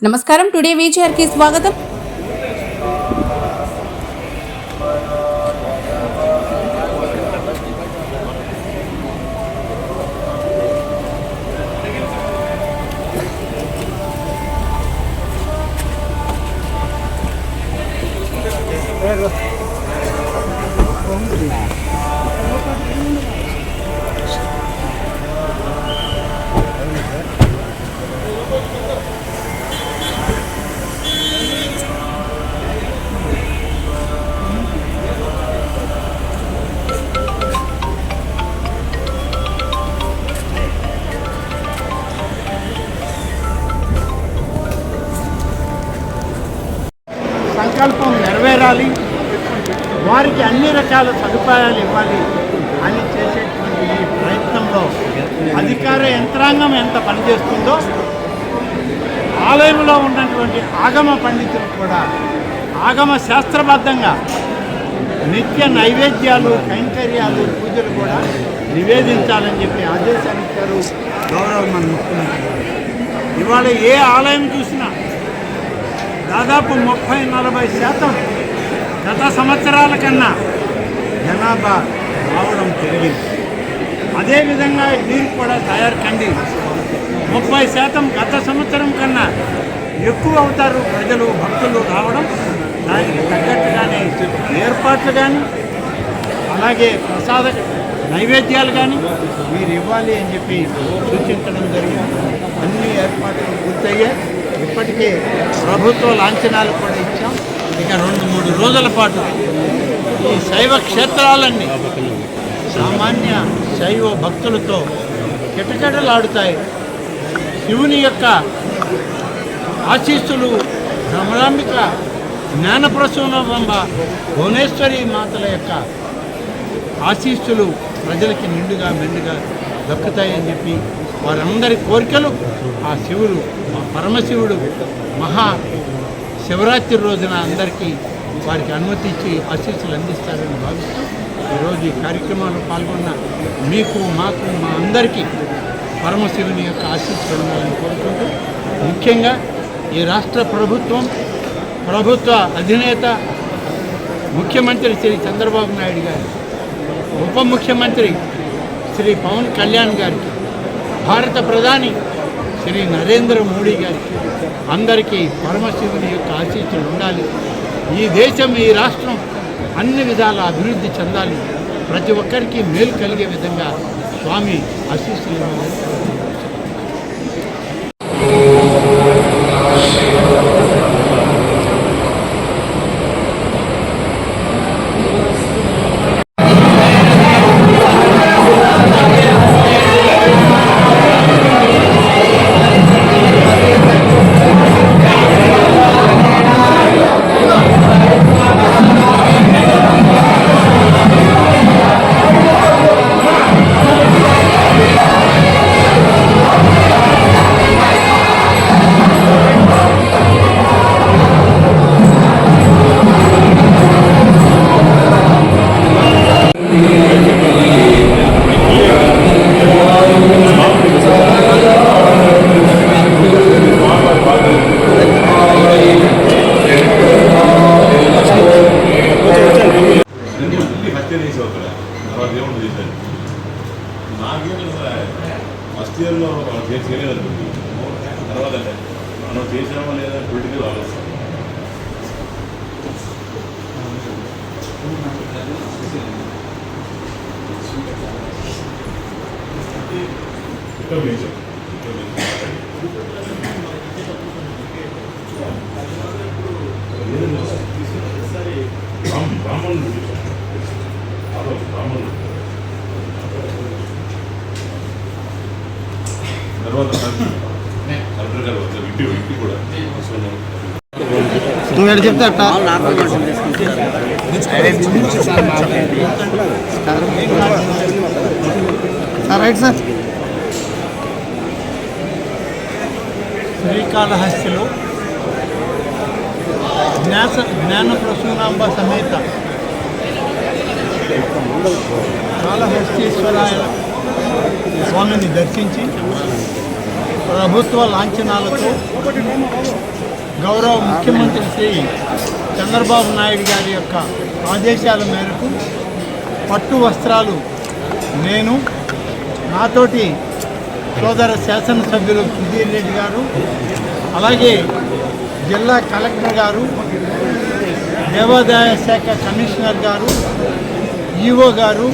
నమస్కారం. Today feature కి స్వాగతం. సంకల్పం నెరవేరాలి, వారికి అన్ని రకాల సదుపాయాలు ఇవ్వాలి అని చేసేటువంటి ఈ ప్రయత్నంలో అధికార యంత్రాంగం ఎంత పనిచేస్తుందో ఆలయంలో ఉన్నటువంటి ఆగమ పండితులు కూడా ఆగమ శాస్త్రబద్ధంగా నిత్య నైవేద్యాలు, కైంకర్యాలు, పూజలు కూడా నివేదించాలని చెప్పి ఆదేశాలు ఇచ్చారు గౌరవ మన ముఖ్యమంత్రి. ఇవాళ ఏ ఆలయం చూసినా దాదాపు 30-40% గత సంవత్సరాల కన్నా జనాభా రావడం పెరిగింది. అదేవిధంగా మీరు కూడా తయారు కండి 30% గత సంవత్సరం కన్నా ఎక్కువ అవుతారు ప్రజలు, భక్తులు రావడం. దానికి తగ్గట్టుగానే ఏర్పాట్లు కానీ అలాగే ప్రసాద నైవేద్యాలు కానీ మీరు ఇవ్వాలి అని చెప్పి సూచించడం జరిగింది. అన్ని ఏర్పాట్లు పూర్తయ్యాయి. ఇప్పటికే ప్రభుత్వ లాంఛనాలు కూడా ఇచ్చాం. ఇక 2-3 రోజుల పాటు ఈ శైవ క్షేత్రాలన్నీ సామాన్య శైవ భక్తులతో కిటకిటలాడుతాయి. శివుని యొక్క ఆశీస్సులు, భ్రమరాంబిక, జ్ఞానప్రసూనబంబ, భువనేశ్వరి మాతల యొక్క ఆశీస్సులు ప్రజలకి నిండుగా మెండుగా దక్కుతాయని చెప్పి వారందరి కోరికలు ఆ శివుడు, మా పరమశివుడు మహా శివరాత్రి రోజున అందరికీ వారికి అనుమతి ఇచ్చి ఆశీస్సులు అందిస్తారని భావిస్తూ ఈరోజు ఈ కార్యక్రమాల్లో పాల్గొన్న మీకు, మాకు, మా అందరికీ పరమశివుని యొక్క ఆశీస్సులు ఉండాలని కోరుకుంటూ, ముఖ్యంగా ఈ రాష్ట్ర ప్రభుత్వ అధినేత ముఖ్యమంత్రి శ్రీ చంద్రబాబు నాయుడు గారు, ఉప ముఖ్యమంత్రి శ్రీ పవన్ కళ్యాణ్ గారికి, భారత ప్రధాని శ్రీ నరేంద్ర మోడీ గారికి అందరికీ పరమశివుని యొక్క ఆశీస్సులు ఉండాలి. ఈ దేశం, ఈ రాష్ట్రం అన్ని విధాల అభివృద్ధి చెందాలి, ప్రతి ఒక్కరికి మేలు కలిగే విధంగా స్వామి ఆశీస్సులు ఇవ్వాలని. ఫస్ట్ ఇయర్లో చేయలేదనుకుంది, తర్వాత మనం చేసినామా లేదా పొలిటికల్ ఆలోచన. బ్రాహ్మణులు తర్వాత కలెక్టర్ గారు వచ్చారు, ఇంటి కూడా నువ్వు ఎక్కడ చెప్తా రైట్ సార్. శ్రీకాళహస్తిలో జ్ఞానప్రసూనాంబ సమేత కాళహస్తీశ్వరాయ స్వామిని దర్శించి ప్రభుత్వ లాంఛనాలతో గౌరవ ముఖ్యమంత్రి శ్రీ చంద్రబాబు నాయుడు గారి యొక్క ఆదేశాల మేరకు పట్టు వస్త్రాలు నేను, నాతోటి సోదర శాసనసభ్యులు సుధీర్ రెడ్డి గారు, అలాగే జిల్లా కలెక్టర్ గారు, దేవాదాయ శాఖ కమిషనర్ గారు, ఈఓ గారు,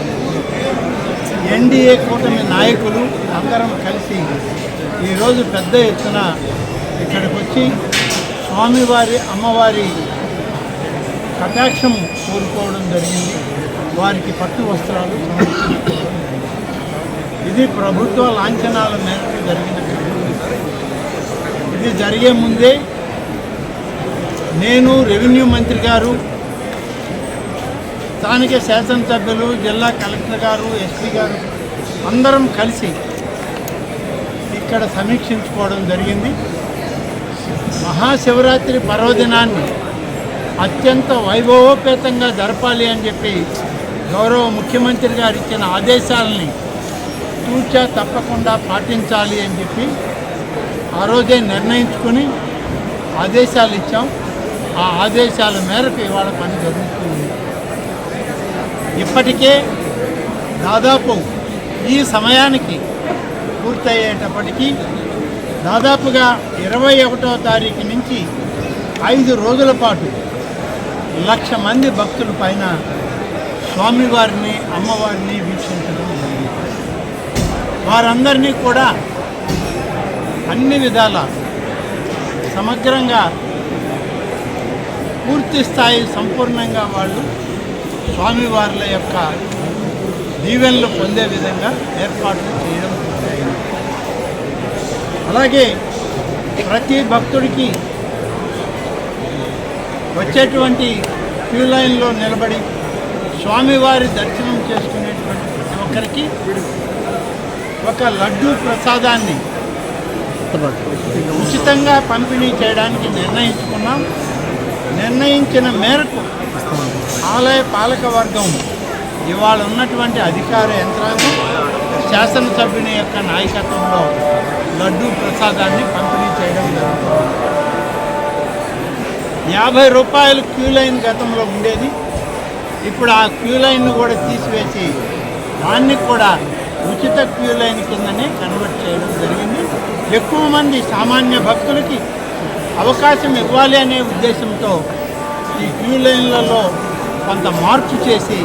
ఎన్డీఏ కూటమి నాయకులు అందరం కలిసి ఈరోజు పెద్ద ఎత్తున ఇక్కడికి వచ్చి స్వామివారి అమ్మవారి కటాక్షం కోరుకోవడం జరిగింది. వారికి పట్టు వస్త్రాలు సమర్పించుకోవడం. ఇది ప్రభుత్వ లాంఛనాల మేరకు జరిగిన కార్యక్రమం. ఇది జరిగే ముందే నేను, రెవెన్యూ మంత్రి గారు, స్థానిక శాసనసభ్యులు, జిల్లా కలెక్టర్ గారు, ఎస్పీ గారు అందరం కలిసి ఇక్కడ సమీక్షించుకోవడం జరిగింది. మహాశివరాత్రి పర్వదినాన్ని అత్యంత వైభవోపేతంగా జరపాలి అని చెప్పి గౌరవ ముఖ్యమంత్రి గారు ఇచ్చిన ఆదేశాలని తూచా తప్పకుండా పాటించాలి అని చెప్పి ఆ రోజే నిర్ణయించుకుని ఆదేశాలు ఇచ్చాం. ఆ ఆదేశాల మేరకు ఇవాళ పని జరుగుతుంది. ఇప్పటికే దాదాపు ఈ సమయానికి పూర్తయ్యేటప్పటికీ దాదాపుగా 21వ తారీఖు నుంచి 5 రోజుల పాటు 1,00,000 మంది భక్తుల పైన స్వామివారిని అమ్మవారిని వీక్షించడం జరిగింది. వారందరినీ కూడా అన్ని విధాల సమగ్రంగా పూర్తి స్థాయి సంపూర్ణంగా వాళ్ళు స్వామివార్ల యొక్క దీవెనలు పొందే విధంగా ఏర్పాట్లు చేయడం జరిగింది. అలాగే ప్రతి భక్తుడికి వచ్చేటువంటి క్యూ లైన్లో నిలబడి స్వామివారి దర్శనం చేసుకునేటువంటి ప్రతి ఒక్కరికి ఒక లడ్డూ ప్రసాదాన్ని ఉచితంగా పంపిణీ చేయడానికి నిర్ణయించుకున్నాం. నిర్ణయించిన మేరకు ఆలయ పాలక వర్గం ఇవాళ ఉన్నటువంటి అధికార యంత్రాంగం శాసనసభ్యుని యొక్క నాయకత్వంలో లడ్డూ ప్రసాదాన్ని పంపిణీ చేయడం జరుగుతుంది. 50 రూపాయలు క్యూ లైన్ గతంలో ఉండేది. ఇప్పుడు ఆ క్యూ లైన్ను కూడా తీసివేసి దాన్ని కూడా ఉచిత క్యూ లైన్ కిందనే కన్వర్ట్ చేయడం జరిగింది. ఎక్కువ మంది సామాన్య భక్తులకి అవకాశం ఇవ్వాలి అనే ఉద్దేశంతో ఈ క్యూ లైన్లలో కొంత మార్పు చేసి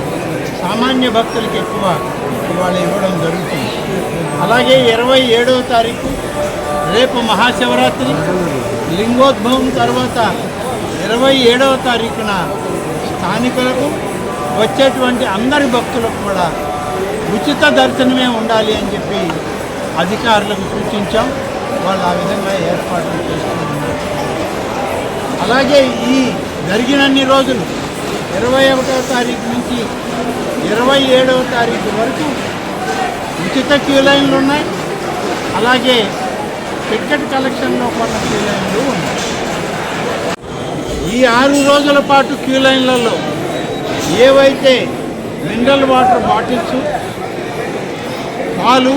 సామాన్య భక్తులకి ఎక్కువ ఇవాళ ఇవ్వడం జరుగుతుంది. అలాగే 27వ తారీఖు రేపు మహాశివరాత్రి, లింగోద్భవం తర్వాత 27వ తారీఖున స్థానికులకు వచ్చేటువంటి అందరి భక్తులకు కూడా ఉచిత దర్శనమే ఉండాలి అని చెప్పి అధికారులకు సూచించాం. వాళ్ళు ఆ విధంగా ఏర్పాట్లు చేస్తున్నారు. అలాగే ఈ జరిగినన్ని రోజులు 21వ తారీఖు నుంచి 27వ తారీఖు వరకు ఉచిత క్యూ లైన్లు ఉన్నాయి. అలాగే టికెట్ కలెక్షన్లో కొన్న క్యూ లైన్లు ఉన్నాయి. ఈ 6 రోజుల పాటు క్యూ లైన్లలో ఏవైతే మినరల్ వాటర్ బాటిల్స్, పాలు,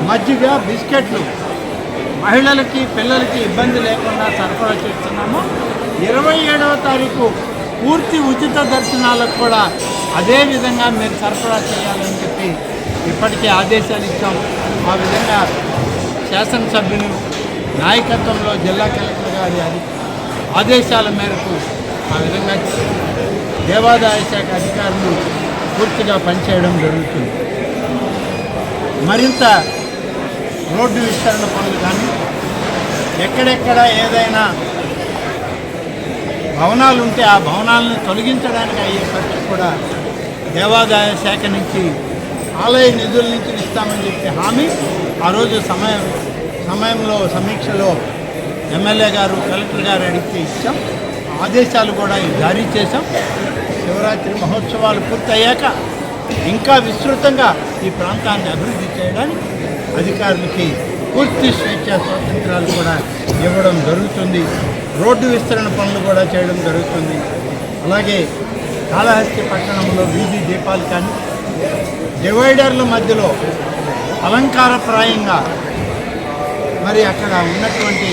మజ్జిగ, బిస్కెట్లు మహిళలకి, పిల్లలకి ఇబ్బంది లేకుండా సరఫరా చేస్తున్నామో 27వ తారీఖు పూర్తి ఉచిత దర్శనాలకు కూడా అదే విధంగా మీరు సరఫరా చేయాలని చెప్పి ఇప్పటికే ఆదేశాలు ఇచ్చాం. ఆ విధంగా శాసనసభ్యులు నాయకత్వంలో జిల్లా కలెక్టర్ గారి ఆదేశాల మేరకు ఆ విధంగా దేవాదాయ శాఖ అధికారులు పూర్తిగా పనిచేయడం జరుగుతుంది. మరింత రోడ్డు విస్తరణ పనులు కానీ ఎక్కడెక్కడ ఏదైనా భవనాలు ఉంటే ఆ భవనాలను తొలగించడానికి అయ్యే ఖర్చు కూడా దేవాదాయ శాఖ నుంచి ఆలయ నిధుల నుంచి ఇస్తామని చెప్పి హామీ ఆ రోజు సమయంలో సమీక్షలో ఎమ్మెల్యే గారు, కలెక్టర్ గారు అడిగితే ఇచ్చాం. ఆదేశాలు కూడా జారీ చేశాం. శివరాత్రి మహోత్సవాలు పూర్తయ్యాక ఇంకా విస్తృతంగా ఈ ప్రాంతాన్ని అభివృద్ధి చేయడానికి అధికారులకి పూర్తి స్వేచ్ఛ స్వాతంత్రాలు కూడా ఇవ్వడం జరుగుతుంది. రోడ్డు విస్తరణ పనులు కూడా చేయడం జరుగుతుంది. అలాగే కాళహస్తి పట్టణంలో వీధి దీపాలు కానీ డివైడర్ల మధ్యలో అలంకారప్రాయంగా మరి అక్కడ ఉన్నటువంటి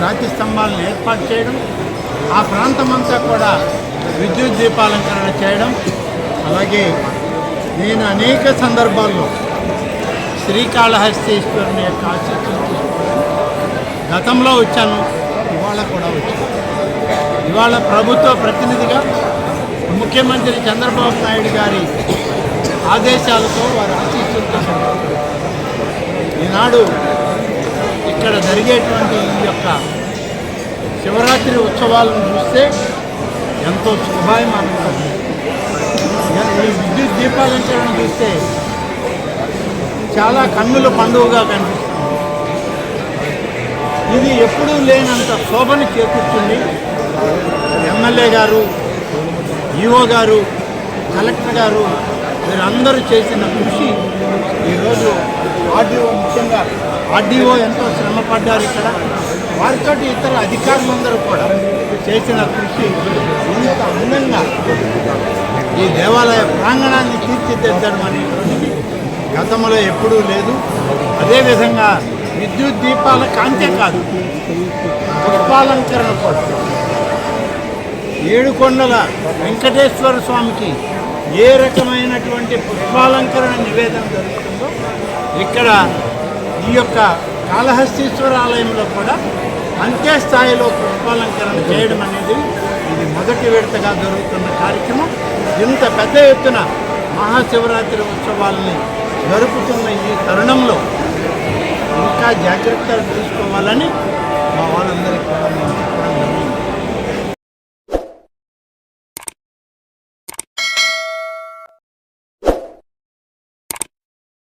రాతి స్తంభాలను ఏర్పాటు చేయడం, ఆ ప్రాంతమంతా కూడా విద్యుత్ దీపాలంకరణ చేయడం. అలాగే నేను అనేక సందర్భాల్లో శ్రీకాళహస్తీశ్వరుని యొక్క ఆశీస్సులు తీసుకోవడం గతంలో వచ్చాను, ఇవాళ కూడా వచ్చాను. ఇవాళ ప్రభుత్వ ప్రతినిధిగా ముఖ్యమంత్రి చంద్రబాబు నాయుడు గారి ఆదేశాలతో వారి ఆశీస్సులతో ఈనాడు ఇక్కడ జరిగేటువంటి ఈ యొక్క శివరాత్రి ఉత్సవాలను చూస్తే ఎంతో శుభాయమానంగా ఉంది. ఈ విద్యుత్ దీపాలంకరణ చూస్తే చాలా కన్నుల పండుగగా కనిపిస్తుంది. ఇది ఎప్పుడూ లేనంత శోభను చేకూర్చుంది. ఎమ్మెల్యే గారు, ఈఓ గారు, కలెక్టర్ గారు వీరందరూ చేసిన కృషి ఈరోజు ముఖ్యంగా ఆర్డీఓ ఎంతో శ్రమపడ్డారు. ఇక్కడ వారితో ఇతర అధికారులందరూ కూడా చేసిన కృషి ఇంత అందంగా ఈ దేవాలయ ప్రాంగణాన్ని తీర్చిదిద్దడం అనేటువంటిది గతంలో ఎప్పుడూ లేదు. అదేవిధంగా విద్యుత్ దీపాల కాంతే కాదు, పుష్పాలంకరణ కూడా ఏడుకొండల వెంకటేశ్వర స్వామికి ఏ రకమైనటువంటి పుష్పాలంకరణ నివేదన జరుగుతుందో ఇక్కడ ఈ యొక్క కాళహస్తీశ్వర ఆలయంలో కూడా అంతే స్థాయిలో పుష్పాలంకరణ చేయడం అనేది ఇది మొదటి విడతగా జరుగుతున్న కార్యక్రమం. ఇంత పెద్ద ఎత్తున మహాశివరాత్రి ఉత్సవాలని జరుపుతున్న ఈ తరుణంలో ఇంకా జాగ్రత్తలు తీసుకోవాలని మా వాళ్ళందరికీ కూడా